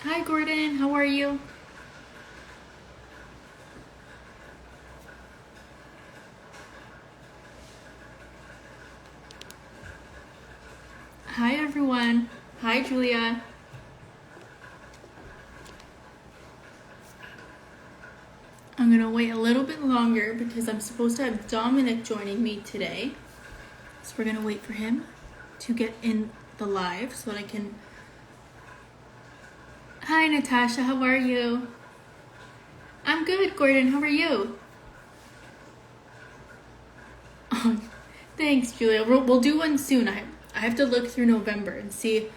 Hi, Gordon. How are you? Hi, everyone. Hi, Julia. I'm going to wait a little bit longer because I'm supposed to have Dominic joining me today. So we're going to wait for him to get in the live so that I can... Hi, Natasha. How are you? I'm good, Gordon. How are you? Oh, thanks, Julia. We'll do one soon. I have to look through November and see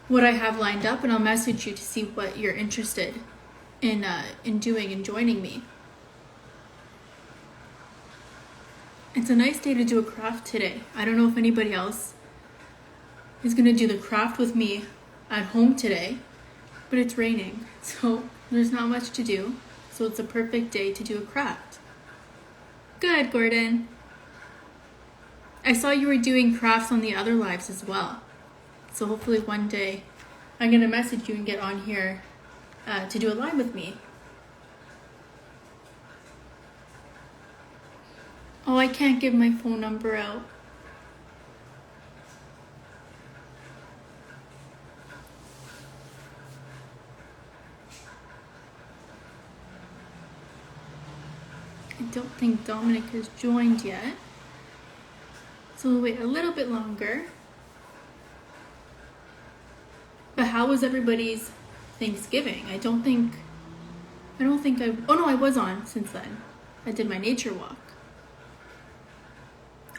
what I have lined up, and I'll message you to see what you're interested in doing and joining me. It's a nice day to do a craft today. I don't know if anybody else is gonna do the craft with me at home today, but it's raining, so there's not much to do. So it's a perfect day to do a craft. Good, Gordon. I saw you were doing crafts on the other lives as well. So hopefully one day I'm gonna message you and get on here to do a live with me. Oh, I can't give my phone number out. I don't think Dominic has joined yet. So we'll wait a little bit longer. But how was everybody's Thanksgiving? I don't think I, oh no, I was on since then. I did my nature walk.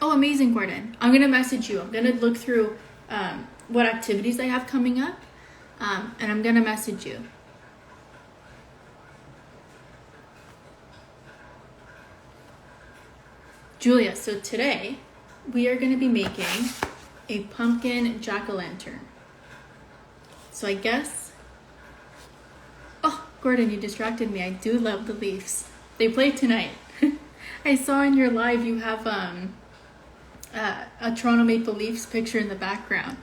Oh, amazing, Gordon. I'm gonna message you. I'm gonna look through what activities I have coming up, and I'm gonna message you. Julia, so today we are gonna be making a pumpkin jack-o'-lantern. So I guess, oh, Gordon, you distracted me. I do love the Leafs. They play tonight. I saw in your live you have a Toronto Maple Leafs picture in the background.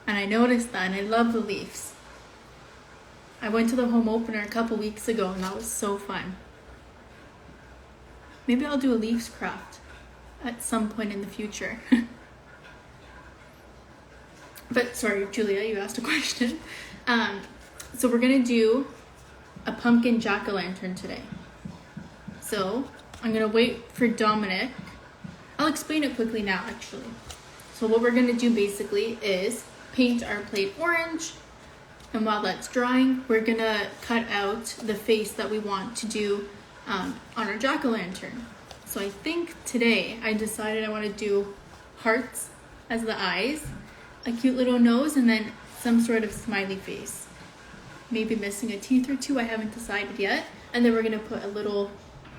And I noticed that, and I love the Leafs. I went to the home opener a couple weeks ago, and that was so fun. Maybe I'll do a Leafs craft at some point in the future. But sorry, Julia, you asked a question. So we're gonna do a pumpkin jack-o'-lantern today. So I'm gonna wait for Dominic. I'll explain it quickly now, actually. So what we're gonna do basically is paint our plate orange, and while that's drying, we're gonna cut out the face that we want to do on our jack-o'-lantern. So I think today I decided I want to do hearts as the eyes, a cute little nose, and then some sort of smiley face. Maybe missing a teeth or two, I haven't decided yet. And then we're gonna put a little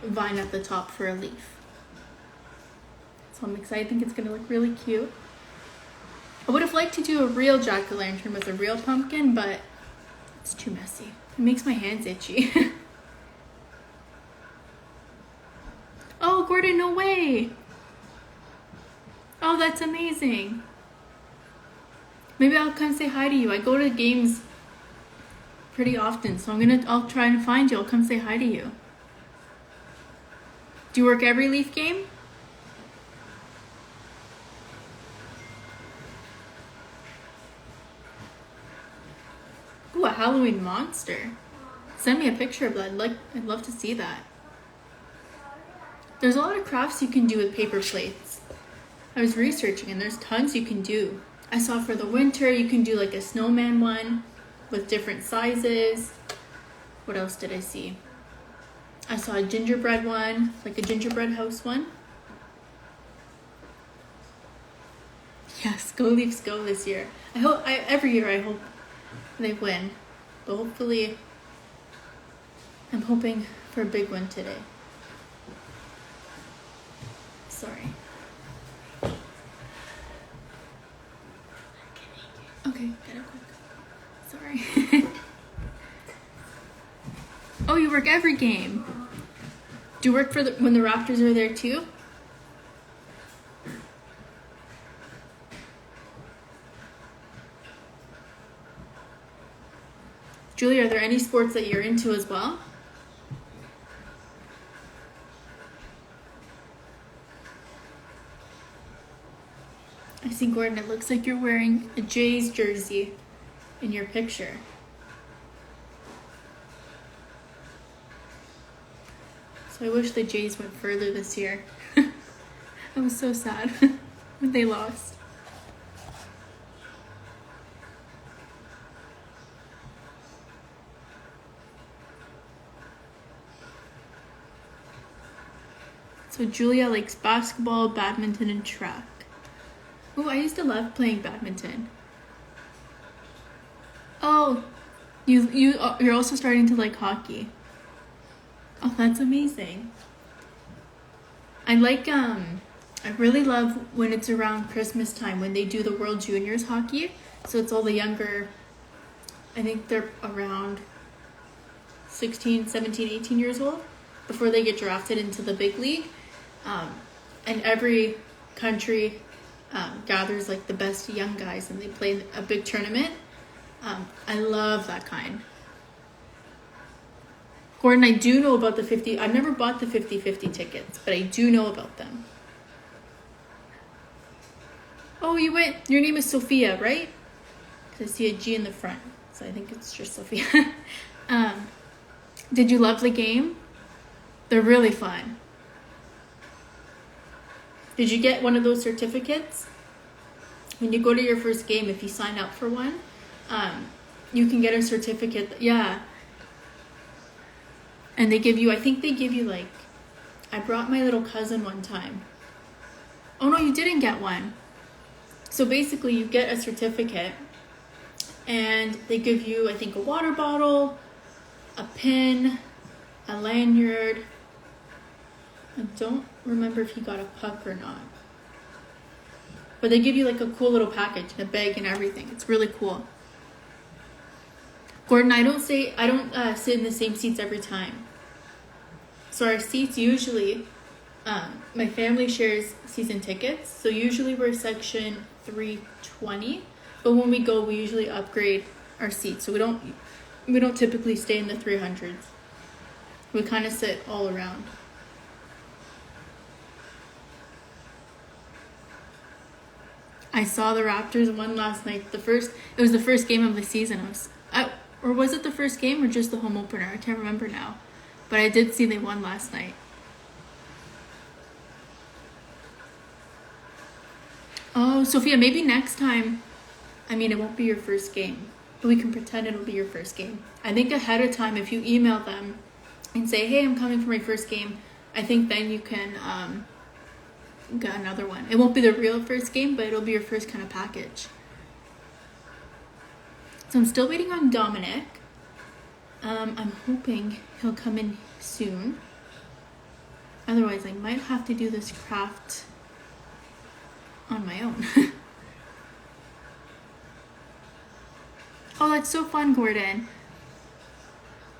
vine at the top for a leaf. So I'm excited. I think it's gonna look really cute. I would have liked to do a real jack-o'-lantern with a real pumpkin, but it's too messy. It makes my hands itchy. Oh, Gordon, no way. Oh, that's amazing. Maybe I'll come say hi to you. I go to games pretty often, so I'll try and find you. I'll come say hi to you. Do you work every Leaf game? Ooh, a Halloween monster. Send me a picture of that. I'd love to see that. There's a lot of crafts you can do with paper plates. I was researching and there's tons you can do. I saw for the winter you can do like a snowman one with different sizes. What else did I see? I saw a gingerbread one, like a gingerbread house one. Yes, go Leafs go this year. Every year I hope they win, but hopefully I'm hoping for a big one today. Sorry. Okay, get it quick. Sorry. Oh, you work every game. Do you work when the Raptors are there too? Julie, are there any sports that you're into as well? I see, Gordon, it looks like you're wearing a Jays jersey in your picture. So I wish the Jays went further this year. I was so sad when they lost. So Julia likes basketball, badminton, and track. Oh, I used to love playing badminton. Oh, you're also starting to like hockey. Oh, that's amazing. I really love when it's around Christmas time when they do the World Juniors hockey. So it's all the younger, I think they're around 16, 17, 18 years old before they get drafted into the big league. And every country gathers like the best young guys and they play a big tournament. I love that kind. Gordon, I do know about the 50. I've never bought the 50-50 tickets, but I do know about them. Oh, your name is Sophia, right? Because I see a G in the front, so I think it's just Sophia. Did you love the game? They're really fun. Did you get one of those certificates? When you go to your first game, if you sign up for one, you can get a certificate. Yeah. And I think they give you like, I brought my little cousin one time. Oh no, you didn't get one. So basically you get a certificate and they give you, I think, a water bottle, a pin, a lanyard. I don't remember if he got a puck or not. But they give you like a cool little package, a bag and everything. It's really cool. Gordon, I don't sit in the same seats every time. So our seats usually, my family shares season tickets. So usually we're section 320. But when we go, we usually upgrade our seats. So we don't typically stay in the 300s. We kind of sit all around. I saw the Raptors won last night. It was the first game of the season. Or was it the first game or just the home opener? I can't remember now. But I did see they won last night. Oh, Sophia, maybe next time. I mean, it won't be your first game, but we can pretend it'll be your first game. I think ahead of time, if you email them and say, hey, I'm coming for my first game, I think then you can get another one. It won't be the real first game, but it'll be your first kind of package. So I'm still waiting on Dominic. I'm hoping he'll come in soon. Otherwise, I might have to do this craft on my own. Oh, that's so fun, Gordon.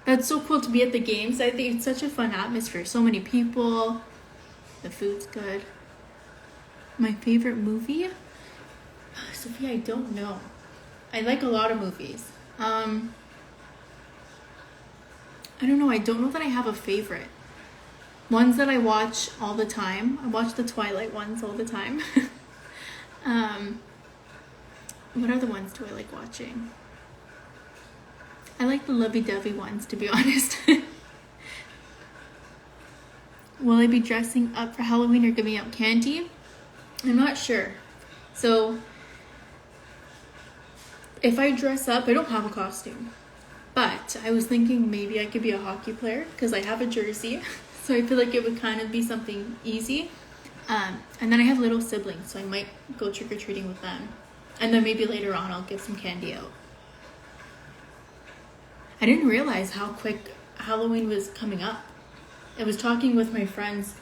That's so cool to be at the games. I think it's such a fun atmosphere. So many people. The food's good. My favorite movie? Sophia, I don't know. I like a lot of movies. I don't know. I don't know that I have a favorite. Ones that I watch all the time. I watch the Twilight ones all the time. What other ones do I like watching? I like the lovey-dovey ones, to be honest. Will I be dressing up for Halloween or giving out candy? I'm not sure. So, if I dress up, I don't have a costume. But I was thinking maybe I could be a hockey player because I have a jersey. So I feel like it would kind of be something easy. And then I have little siblings, so I might go trick-or-treating with them. And then maybe later on I'll give some candy out. I didn't realize how quick Halloween was coming up. I was talking with my friends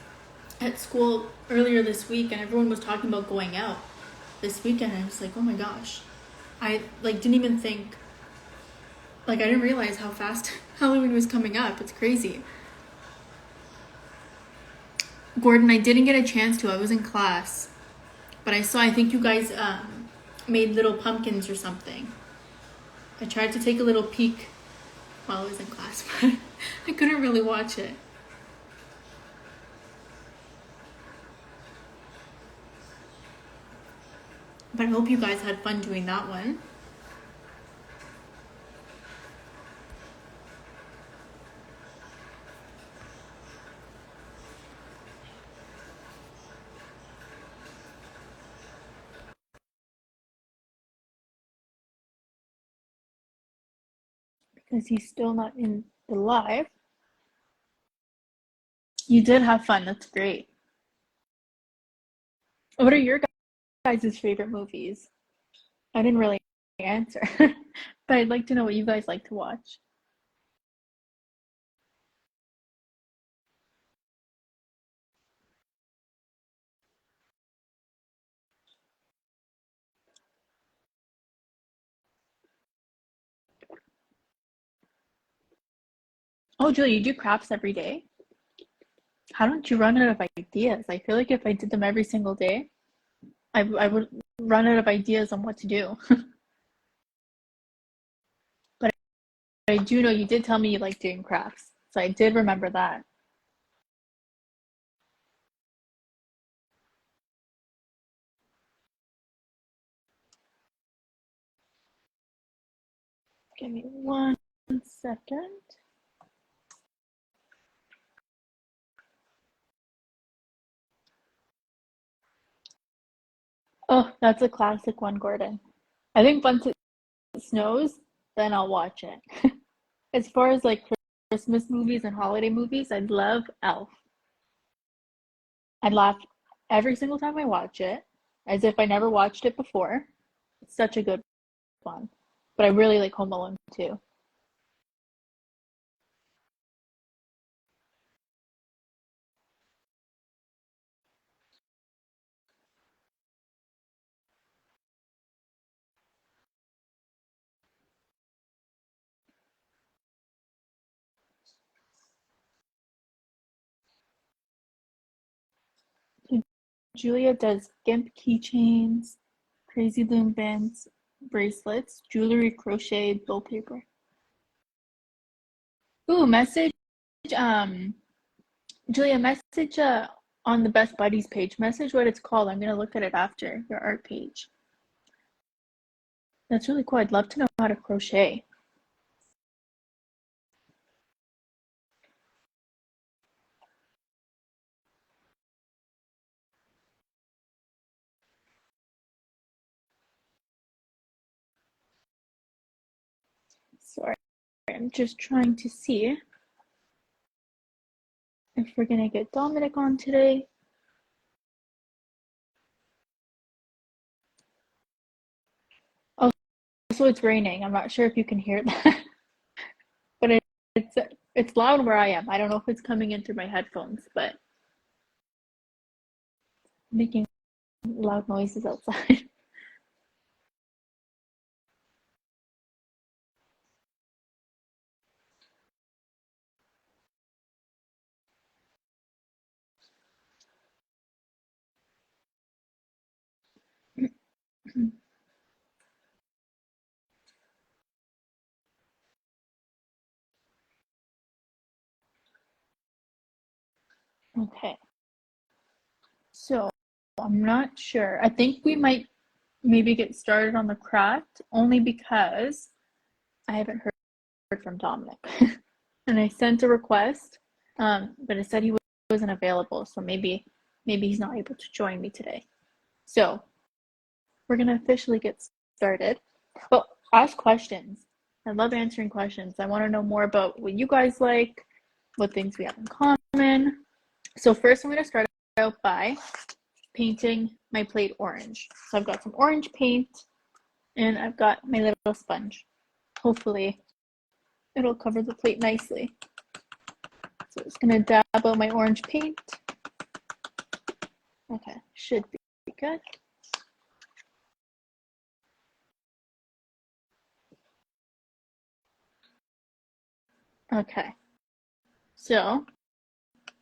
at school earlier this week and everyone was talking about going out this weekend. And I was like, oh my gosh. I didn't even think, I didn't realize how fast Halloween was coming up. It's crazy. Gordon, I didn't get a chance to. I was in class. But I think you guys made little pumpkins or something. I tried to take a little peek while I was in class, but I couldn't really watch it. But I hope you guys had fun doing that one. Because he's still not in the live. You did have fun. That's great. What are your guys' favorite movies? I didn't really answer, but I'd like to know what you guys like to watch. Oh, Julie, you do crafts every day? How don't you run out of ideas? I feel like if I did them every single day, I would run out of ideas on what to do. But I do know you did tell me you like doing crafts, so I did remember that. Give me 1 second. Oh, that's a classic one, Gordon. I think once it snows, then I'll watch it. As far as like Christmas movies and holiday movies, I love Elf. I laugh every single time I watch it, as if I never watched it before. It's such a good one. But I really like Home Alone too. Julia does GIMP keychains, crazy loom bands, bracelets, jewelry, crochet, bill paper. Ooh, message, um, Julia, message on the Best Buddies page. Message what it's called. I'm gonna look at it after your art page. That's really cool. I'd love to know how to crochet. Sorry, I'm just trying to see if we're gonna get Dominic on today. Oh, so it's raining. I'm not sure if you can hear that, but it's it's loud where I am. I don't know if it's coming in through my headphones, but making loud noises outside. Okay, so I'm not sure. I think we might maybe get started on the craft only because I haven't heard from Dominic. And I sent a request, but it said he wasn't available, so maybe he's not able to join me today. So we're gonna officially get started. But ask questions. I love answering questions. I want to know more about what you guys like, what things we have in common. So first I'm gonna start out by painting my plate orange. So I've got some orange paint and I've got my little sponge. Hopefully it'll cover the plate nicely. So it's gonna dab out my orange paint. Okay, should be good. Okay, so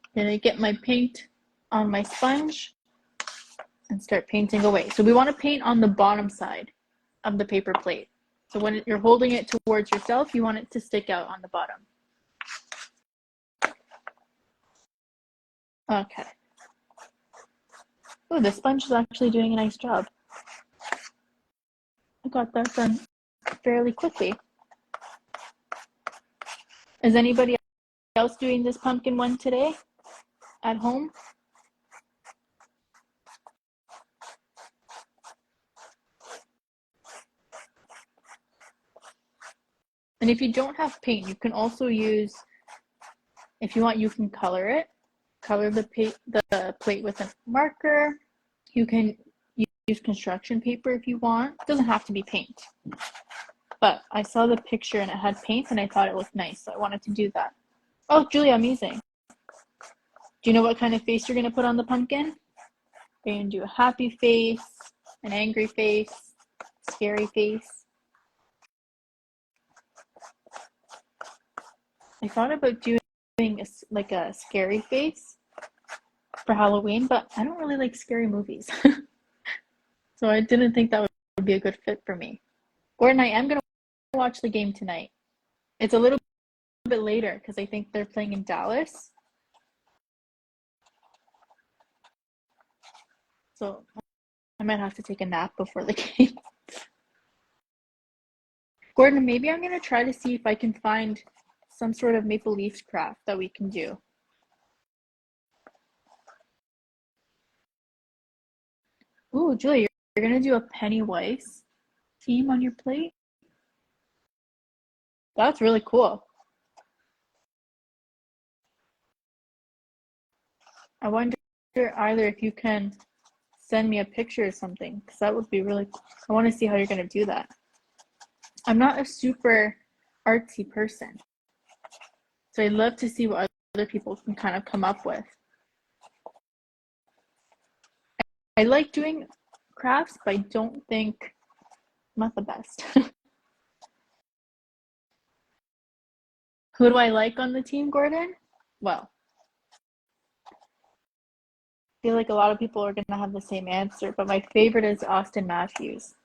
I'm gonna get my paint on my sponge and start painting away. So we want to paint on the bottom side of the paper plate. So when you're holding it towards yourself, you want it to stick out on the bottom. Okay. Oh, the sponge is actually doing a nice job. I got that done fairly quickly. Is anybody else doing this pumpkin one today at home? And if you don't have paint, you can also use, if you want, you can color it. Color the plate with a marker. You can use construction paper if you want. It doesn't have to be paint. But I saw the picture and it had paint and I thought it looked nice, so I wanted to do that. Oh, Julia, amazing. Do you know what kind of face you're going to put on the pumpkin? You're going to do a happy face, an angry face, scary face. I thought about doing like a scary face for Halloween, but I don't really like scary movies. So I didn't think that would be a good fit for me. Gordon, I am going to watch the game tonight. It's a little bit later because I think they're playing in Dallas. So I might have to take a nap before the game. Gordon, maybe I'm going to try to see if I can find some sort of maple leaf craft that we can do. Ooh, Julia, you're going to do a Pennywise theme on your plate? That's really cool. I wonder either if you can send me a picture or something, because that would be really cool. I want to see how you're going to do that. I'm not a super artsy person, so I'd love to see what other people can kind of come up with. I like doing crafts, but I don't think I'm not the best. Who do I like on the team, Gordon? Well, I feel like a lot of people are going to have the same answer, but my favorite is Austin Matthews.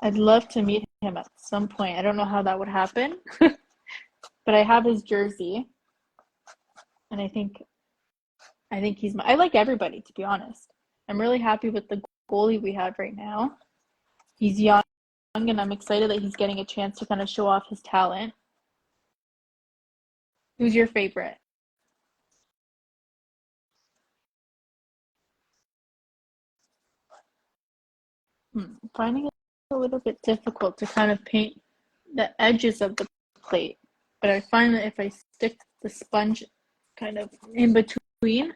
I'd love to meet him at some point. I don't know how that would happen, but I have his jersey, and I think he's I like everybody, to be honest. I'm really happy with the goalie we have right now. He's young, and I'm excited that he's getting a chance to kind of show off his talent. Who's your favorite? Finding it a little bit difficult to kind of paint the edges of the plate, but I find that if I stick the sponge kind of in between,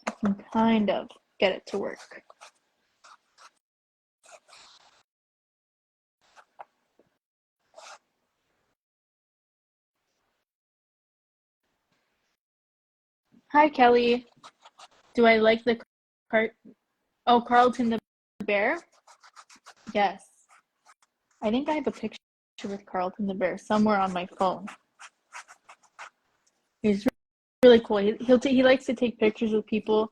I can kind of get it to work. Hi, Kelly. Do I like the Carlton the bear? Yes. I think I have a picture with Carlton the bear somewhere on my phone. He's really cool. He likes to take pictures with people.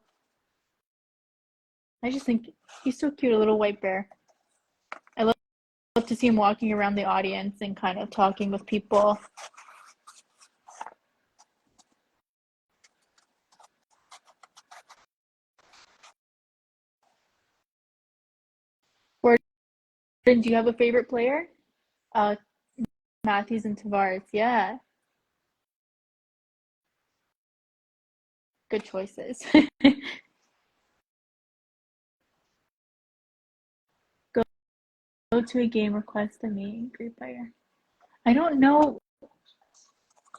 I just think he's so cute, a little white bear. I love to see him walking around the audience and kind of talking with people. Gordon, do you have a favorite player? Matthews and Tavares. Yeah. Good choices. Go to a game, request a meet and greet player. I don't know.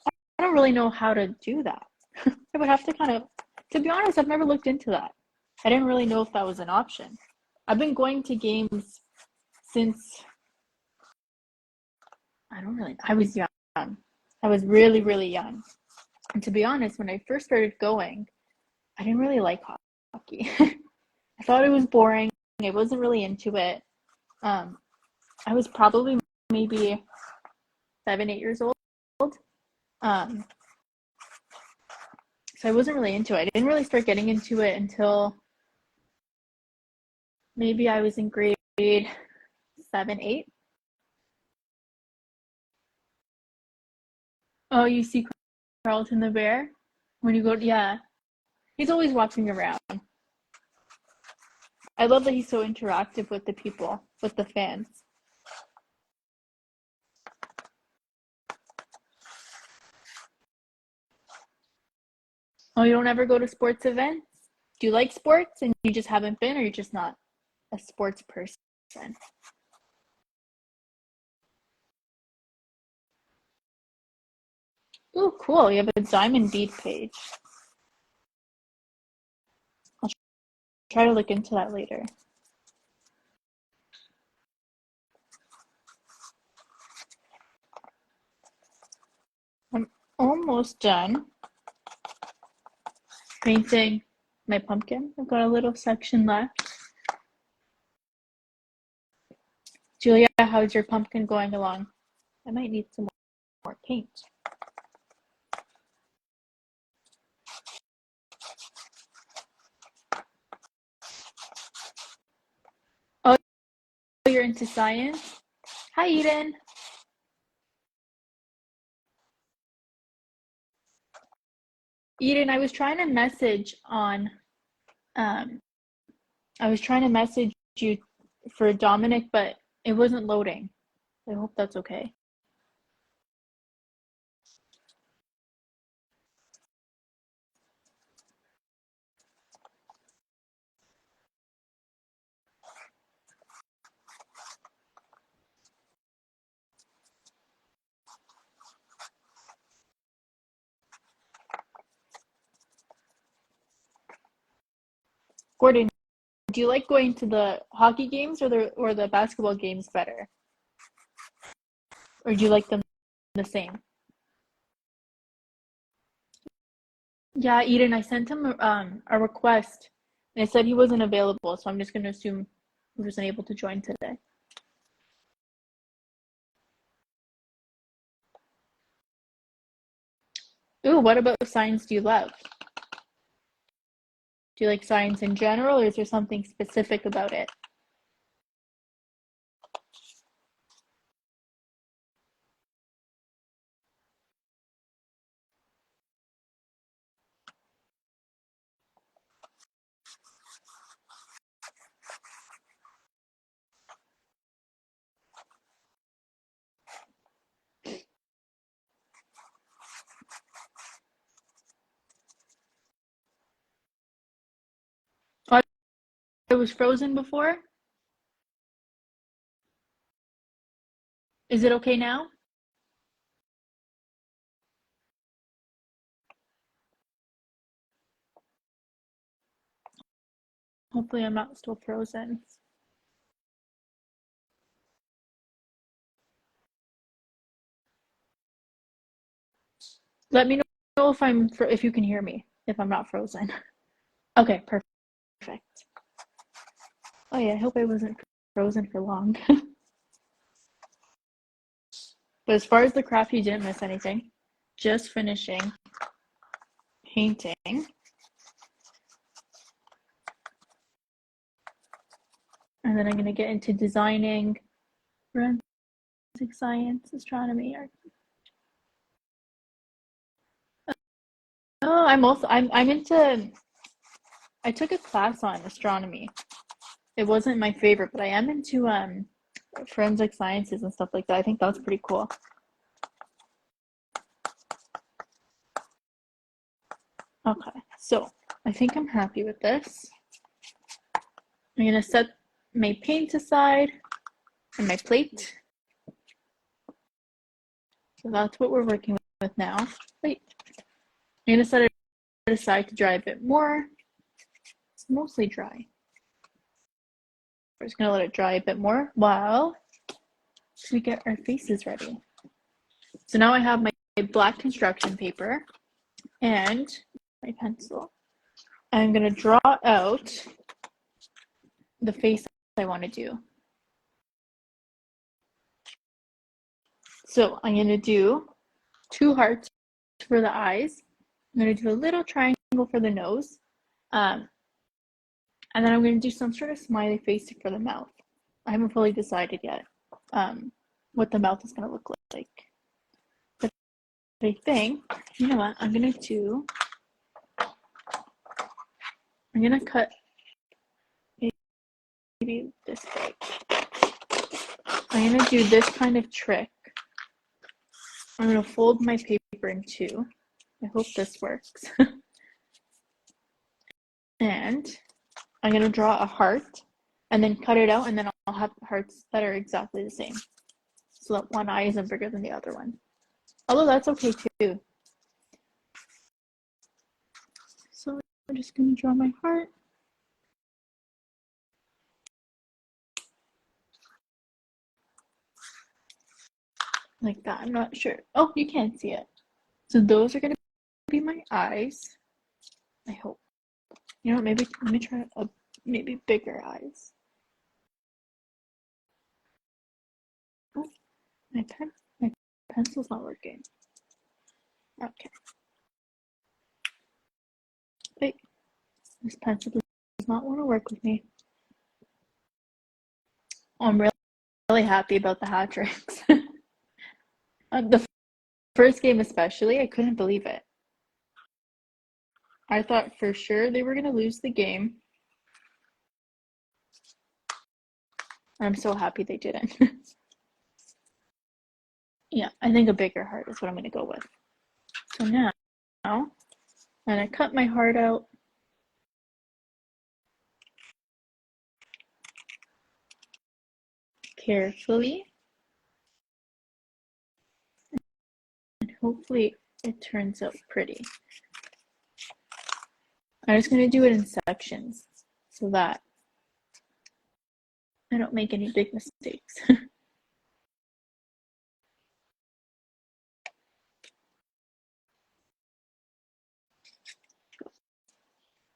I don't really know how to do that. I would have to to be honest, I've never looked into that. I didn't really know if that was an option. I've been going to games since, I was young. I was really, really young. And to be honest, when I first started going, I didn't really like hockey. I thought it was boring. I wasn't really into it. I was probably maybe 7, 8 years old. So I wasn't really into it. I didn't really start getting into it until maybe I was in grade 7, 8. Oh, you see Carlton the bear? When you go, yeah. He's always walking around. I love that he's so interactive with the people, with the fans. Oh, you don't ever go to sports events? Do you like sports and you just haven't been, or you're just not a sports person? Oh, cool. You have a diamond bead page. I'll try to look into that later. I'm almost done painting my pumpkin. I've got a little section left. Julia, how's your pumpkin going along? I might need some more paint. Oh, you're into science? Hi, Eden. Eden, I was trying to message you for Dominic, but it wasn't loading. I hope that's okay. Gordon, do you like going to the hockey games or the basketball games better? Or do you like them the same? Yeah, Eden, I sent him a request and it said he wasn't available, so I'm just going to assume he wasn't able to join today. Ooh, what about science do you love? Do you like science in general, or is there something specific about it? Oh, it was frozen before? Is it okay now? Hopefully I'm not still frozen. Let me know if you can hear me, if I'm not frozen. Okay, perfect. Oh yeah, I hope I wasn't frozen for long. But as far as the craft, you didn't miss anything. Just finishing painting. And then I'm going to get into designing forensic science, astronomy, art. Oh, I'm into, I took a class on astronomy. It wasn't my favorite, but I am into forensic sciences and stuff like that. I think that's pretty cool. Okay, so I think I'm happy with this. I'm gonna set my paint aside and my plate. So that's what we're working with now. Wait, I'm gonna set it aside to dry a bit more. It's mostly dry. We're just gonna let it dry a bit more while we get our faces ready. So now I have my black construction paper and my pencil. I'm gonna draw out the face I want to do. So I'm gonna do 2 hearts for the eyes. I'm gonna do a little triangle for the nose. And then I'm gonna do some sort of smiley face for the mouth. I haven't fully decided yet what the mouth is going to look like. But I think, you know what, I'm going to cut maybe this big. I'm going to do this kind of trick. I'm going to fold my paper in two. I hope this works. And I'm going to draw a heart and then cut it out, and then I'll have hearts that are exactly the same. So that one eye isn't bigger than the other one. Although that's okay too. So I'm just going to draw my heart. Like that. I'm not sure. Oh, you can't see it. So those are going to be my eyes. I hope. You know what? Maybe let me try maybe bigger eyes. Oh, my pencil's not working. Okay. Wait. This pencil does not want to work with me. I'm really happy about the hat tricks. The first game especially, I couldn't believe it. I thought for sure they were going to lose the game. I'm so happy they didn't. Yeah, I think a bigger heart is what I'm going to go with. So now, and I cut my heart out. Carefully. And hopefully it turns out pretty. I'm just going to do it in sections so that I don't make any big mistakes.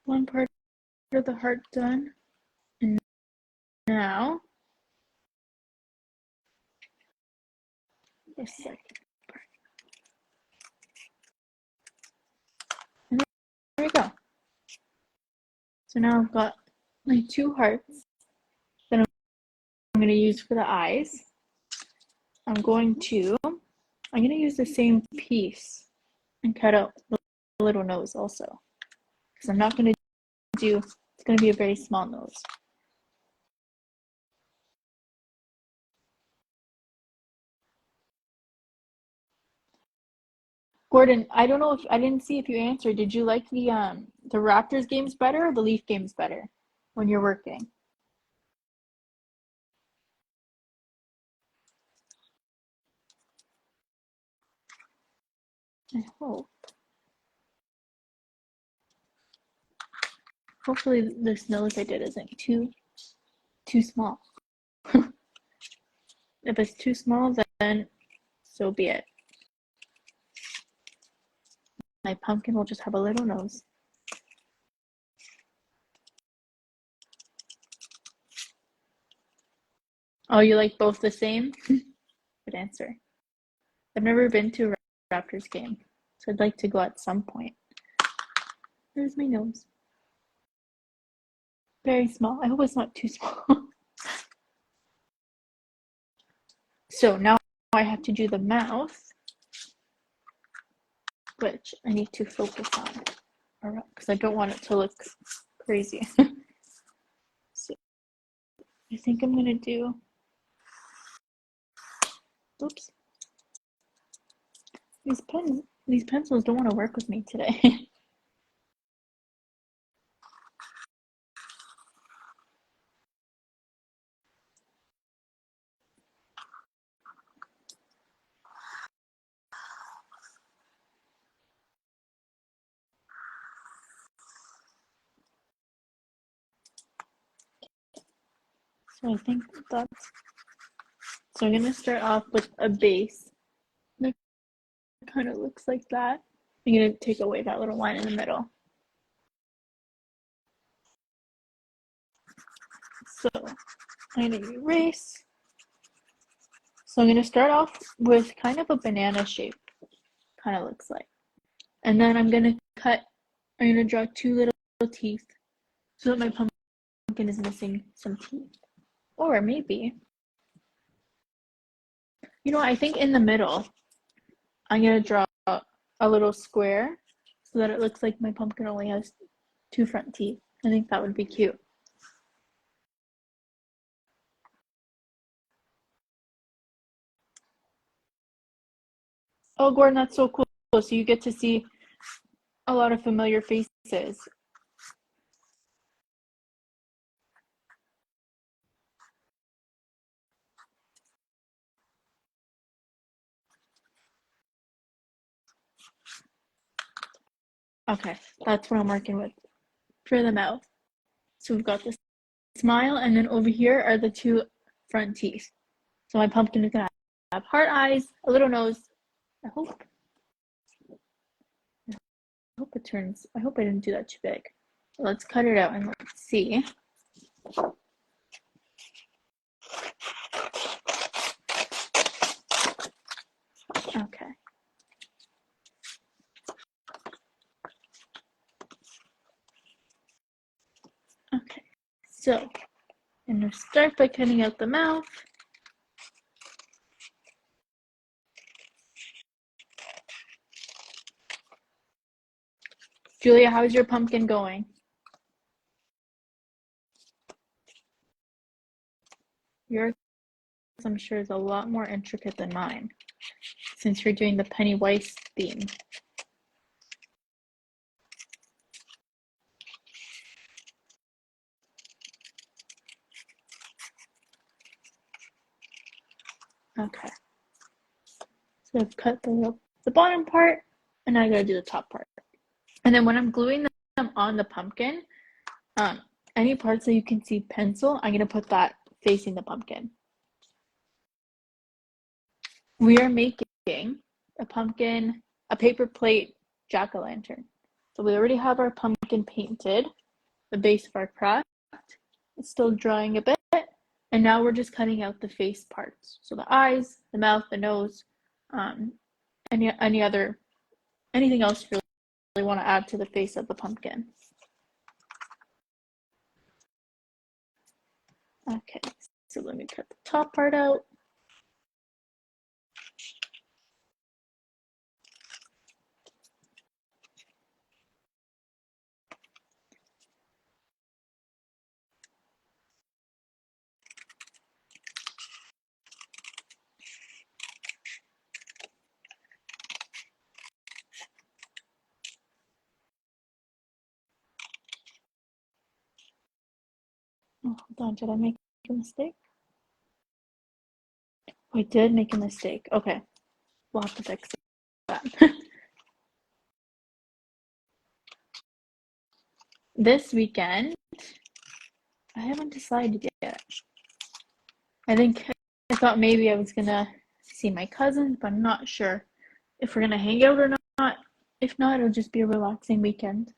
One part of the heart done. And now, the second part. And there we go. So now I've got my two hearts that I'm going to use for the eyes. I'm going to use the same piece and cut out the little nose also. Because I'm not going to do, it's going to be a very small nose. Gordon, I don't know if I didn't see if you answered. Did you like the Raptors games better or the Leaf games better when you're working? I hope. Hopefully this nose I did isn't too small. If it's too small, then so be it. My pumpkin will just have a little nose. Oh, you like both the same? Good answer. I've never been to a Raptors game, so I'd like to go at some point. There's my nose. Very small. I hope it's not too small. So now I have to do the mouth, which I need to focus on because I don't want it to look crazy. So I think I'm gonna do, oops. These pencils don't want to work with me today. So I think that's, so I'm gonna start off with a base that kind of looks like that. I'm gonna take away that little line in the middle. So I'm gonna erase. So I'm gonna start off with kind of a banana shape, kind of looks like. And then I'm gonna draw two little teeth so that my pumpkin is missing some teeth. Or maybe, you know, I think in the middle, I'm gonna draw a little square so that it looks like my pumpkin only has 2 front teeth. I think that would be cute. Oh, Gordon, that's so cool. So you get to see a lot of familiar faces. Okay, that's what I'm working with for the mouth. So we've got this smile, and then over here are the 2 front teeth. So my pumpkin is gonna have heart eyes, a little nose. I hope it turns. I hope I didn't do that too big. Let's cut it out and let's see. Okay. Okay. So I'm gonna start by cutting out the mouth. Julia, how's your pumpkin going? Yours, I'm sure, is a lot more intricate than mine, since you're doing the Pennywise theme. Okay. So I've cut the bottom part, and now I gotta do the top part. And then when I'm gluing them on the pumpkin, any parts that you can see pencil, I'm gonna put that facing the pumpkin. We are making a paper plate jack-o'-lantern. So we already have our pumpkin painted, the base of our craft. It's still drying a bit, and now we're just cutting out the face parts. So the eyes, the mouth, the nose, anything else you really want to add to the face of the pumpkin. Okay, so let me cut the top part out. Oh, hold on, did I make a mistake? I did make a mistake. Okay, we'll have to fix that. This weekend, I haven't decided yet. I thought maybe I was gonna see my cousins, but I'm not sure if we're gonna hang out or not. If not, it'll just be a relaxing weekend.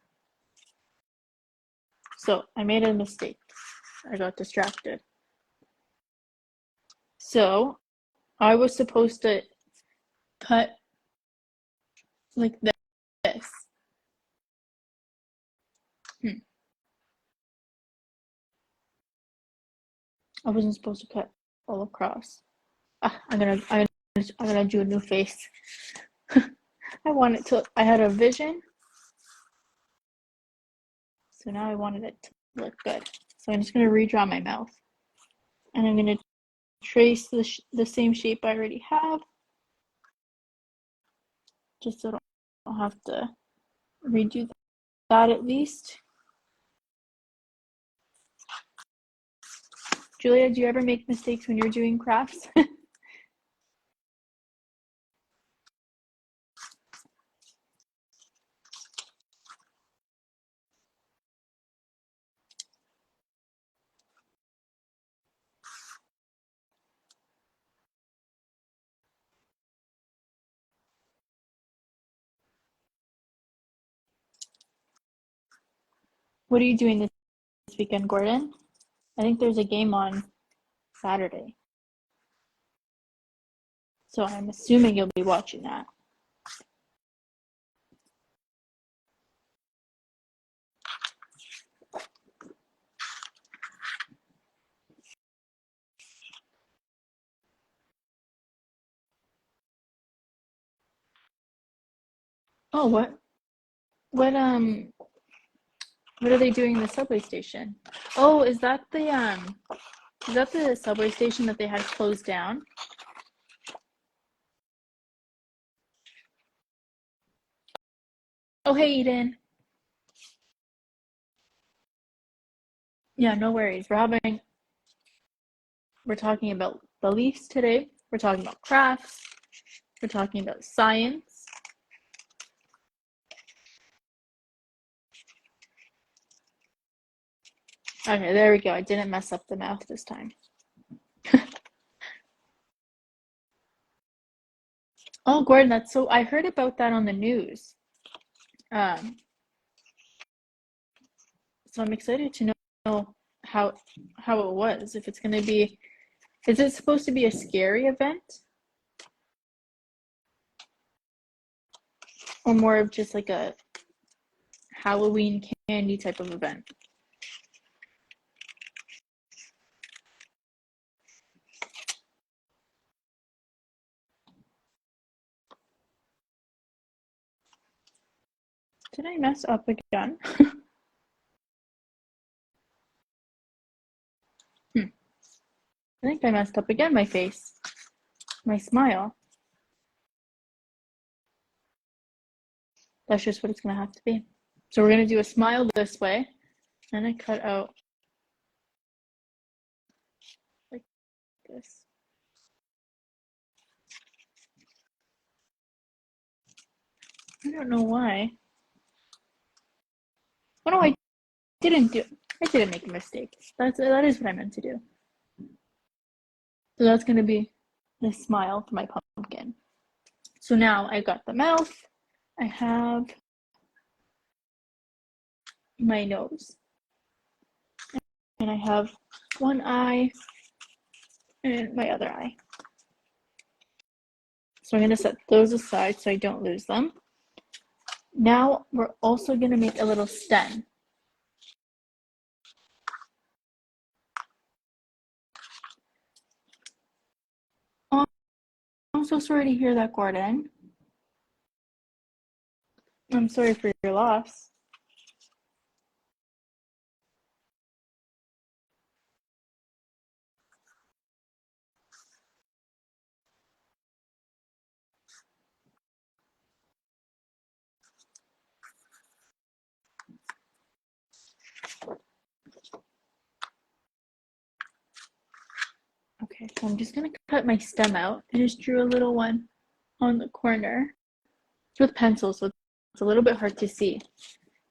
So I made a mistake. I got distracted. So I was supposed to cut like this. I wasn't supposed to cut all across. I'm gonna do a new face. I had a vision. So now I wanted it to look good. So I'm just gonna redraw my mouth. And I'm gonna trace the same shape I already have. Just so I don't have to redo that at least. Julia, do you ever make mistakes when you're doing crafts? What are you doing this weekend, Gordon? I think there's a game on Saturday. So I'm assuming you'll be watching that. Oh, what what are they doing in the subway station? Oh, is that the subway station that they had closed down? Oh, hey, Eden. Yeah, no worries. We're talking about beliefs today. We're talking about crafts. We're talking about science. Okay, there we go. I didn't mess up the mouth this time. Oh, Gordon, I heard about that on the news. Um, so I'm excited to know how how it was. If it's gonna be, is it supposed to be a scary event or more of just like a Halloween candy type of event? Did I mess up again? Hmm. I think I messed up again. My face, my smile. That's just what it's gonna have to be. So we're gonna do a smile this way, and I cut out like this. I don't know why. Oh no, didn't do. I didn't make a mistake. That is what I meant to do. So that's gonna be the smile for my pumpkin. So now I got the mouth. I have my nose, and I have one eye and my other eye. So I'm gonna set those aside so I don't lose them. Now we're also gonna make a little stem. Oh, I'm so sorry to hear that, Gordon. I'm sorry for your loss. Okay, so I'm just gonna cut my stem out. I just drew a little one on the corner with pencil, so it's a little bit hard to see.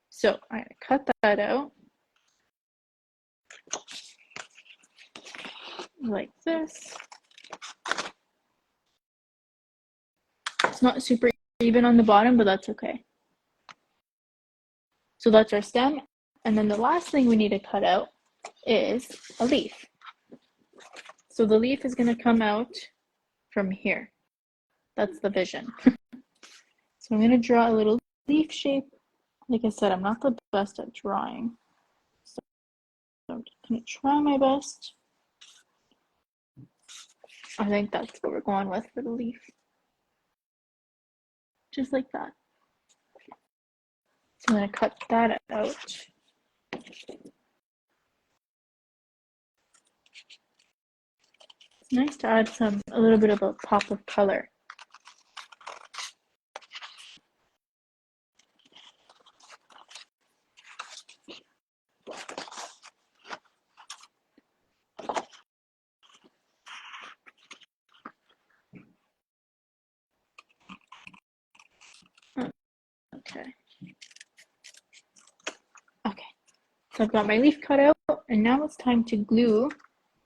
So I'm gonna cut that out like this. It's not super even on the bottom, but that's okay. So that's our stem. And then the last thing we need to cut out is a leaf. So the leaf is gonna come out from here. That's the vision. So I'm gonna draw a little leaf shape. Like I said, I'm not the best at drawing. So I'm just gonna try my best. I think that's what we're going with for the leaf. Just like that. So I'm gonna cut that out. It's nice to add a little bit of a pop of color. Okay. Okay. So I've got my leaf cut out, and now it's time to glue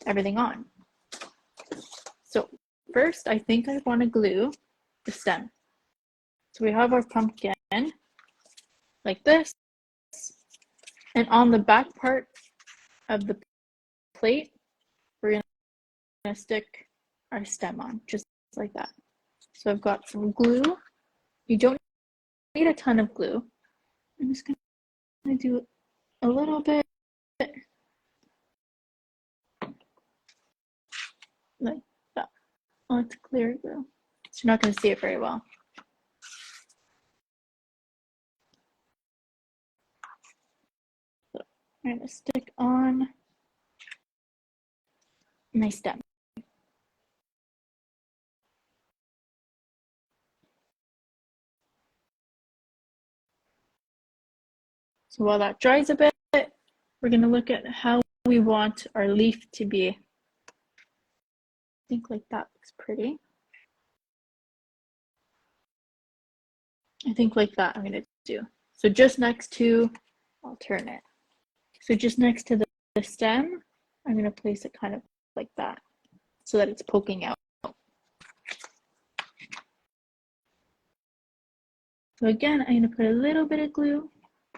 everything on. So first, I think I want to glue the stem. So we have our pumpkin like this, and on the back part of the plate, we're gonna stick our stem on, just like that. So I've got some glue. You don't need a ton of glue. I'm just gonna do a little bit like that. Oh, it's clear glue. So you're not gonna see it very well. I'm going to stick on my stem. So while that dries a bit, we're going to look at how we want our leaf to be. I think like that looks pretty. I think like that I'm going to do. So just next to, I'll turn it. So just next to the stem, I'm going to place it kind of like that so that it's poking out. So again, I'm going to put a little bit of glue,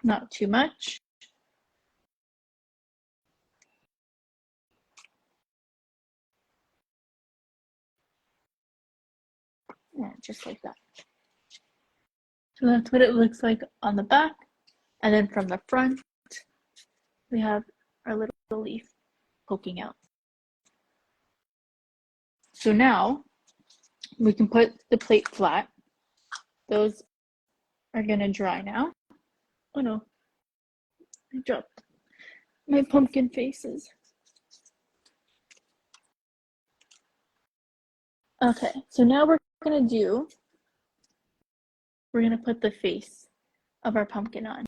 not too much. Yeah, just like that. So that's what it looks like on the back. And then from the front, we have our little leaf poking out. So now we can put the plate flat. Those are going to dry now. Oh no, I dropped my pumpkin faces. Okay, so now we're going to put the face of our pumpkin on.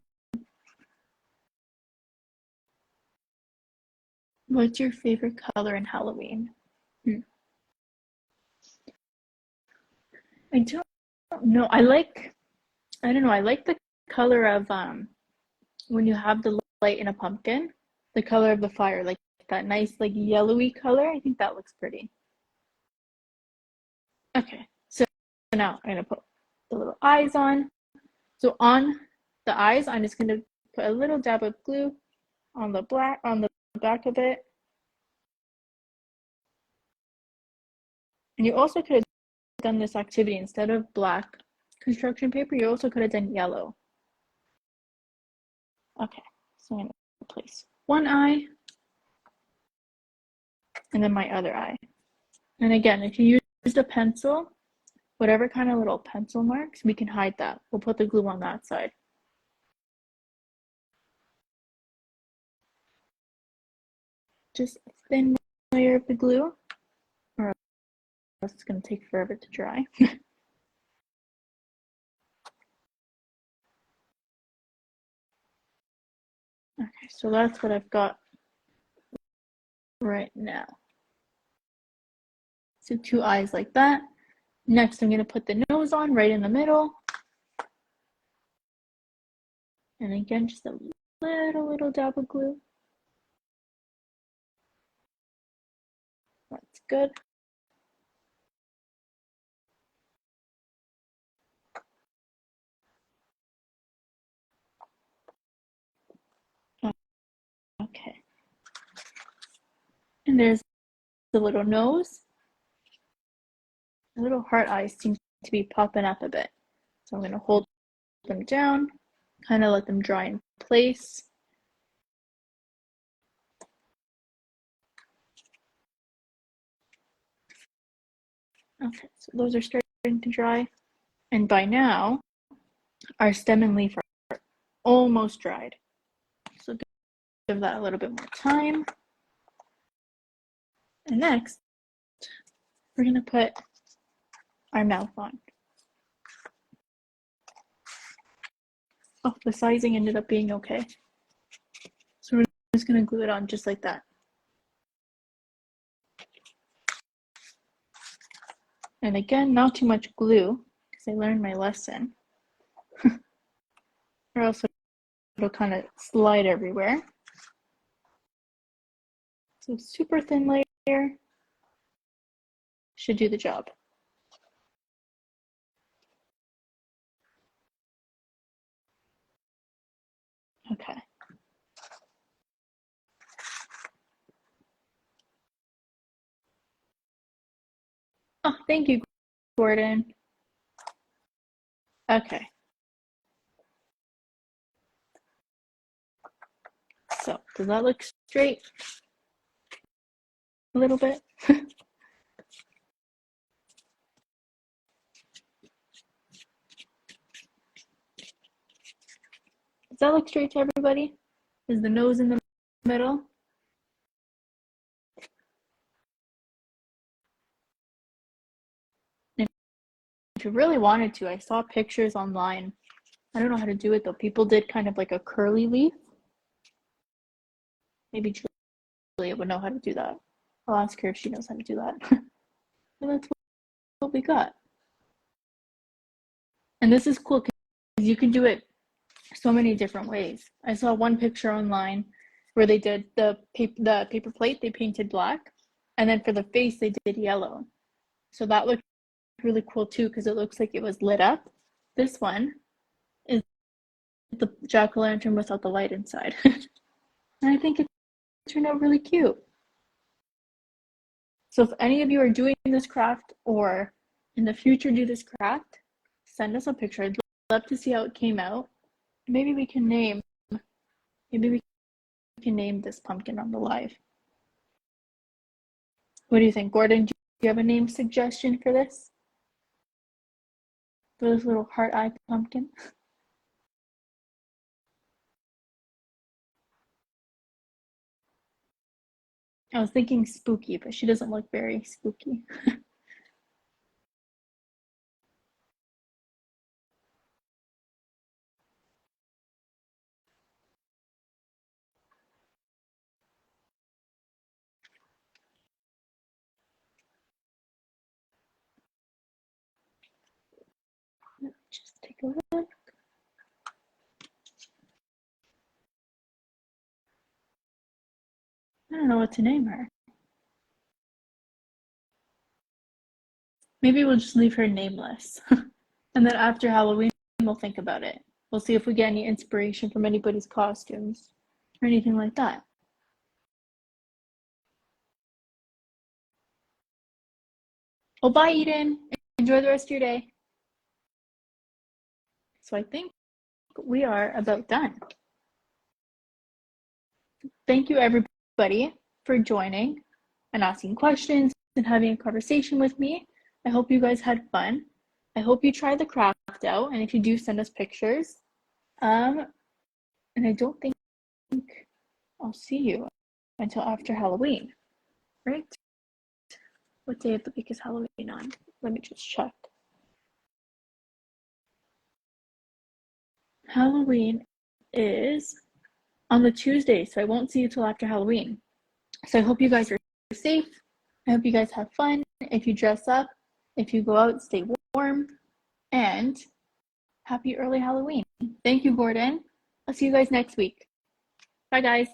What's your favorite color in Halloween? I don't know. I like the color of when you have the light in a pumpkin, the color of the fire, like that nice like yellowy color. I think that looks pretty. Okay, so now I'm gonna put the little eyes on. So on the eyes, I'm just gonna put a little dab of glue on the back of it. And you also could have done this activity instead of black construction paper, you also could have done yellow. Okay, so I'm gonna place one eye and then my other eye. And again, if you used a pencil, whatever kind of little pencil marks, we can hide that. We'll put the glue on that side. Just a thin layer of the glue, or else it's going to take forever to dry. Okay, so that's what I've got right now. So 2 eyes like that. Next, I'm going to put the nose on right in the middle. And again, just a little dab of glue. That's good. Okay. And there's the little nose. The little heart eyes seem to be popping up a bit. So I'm going to hold them down, kind of let them dry in place. Okay, so those are starting to dry. And by now, our stem and leaf are almost dried. So give that a little bit more time. And next, we're going to put our mouth on. Oh, the sizing ended up being okay. So we're just going to glue it on just like that. And again, not too much glue, because I learned my lesson. Or else it'll kind of slide everywhere. So super thin layer should do the job. Okay. Oh, thank you, Gordon. Okay. So, does that look straight? A little bit? Does that look straight to everybody? Is the nose in the middle. If you really wanted to, I saw pictures online. I don't know how to do it though. People did kind of like a curly leaf. Maybe Julia would know how to do that. I'll ask her if she knows how to do that. And that's what we got. And this is cool because you can do it so many different ways. I saw one picture online where they did the paper plate, they painted black, and then for the face they did yellow. So that looked really cool too because it looks like it was lit up. This one is the jack-o'-lantern without the light inside. And I think it turned out really cute. So if any of you are doing this craft or in the future do this craft, send us a picture. I'd love to see how it came out. Maybe we can name this pumpkin on the live. What do you think, Gordon? Do you have a name suggestion for this? For this little heart eye pumpkin? I was thinking spooky, but she doesn't look very spooky. Just take a look. I don't know what to name her. Maybe we'll just leave her nameless. And then after Halloween, we'll think about it. We'll see if we get any inspiration from anybody's costumes or anything like that. Well, bye, Eden. Enjoy the rest of your day. So I think we are about done. Thank you, everybody, for joining and asking questions and having a conversation with me. I hope you guys had fun. I hope you try the craft out, and if you do, send us pictures. And I don't think I'll see you until after Halloween, right? What day of the week is Halloween on? Let me just check. Halloween is on the Tuesday, so I won't see you till after Halloween. So I hope you guys are safe. I hope you guys have fun. If you dress up, if you go out, stay warm, and happy early Halloween. Thank you, Gordon. I'll see you guys next week. Bye, guys.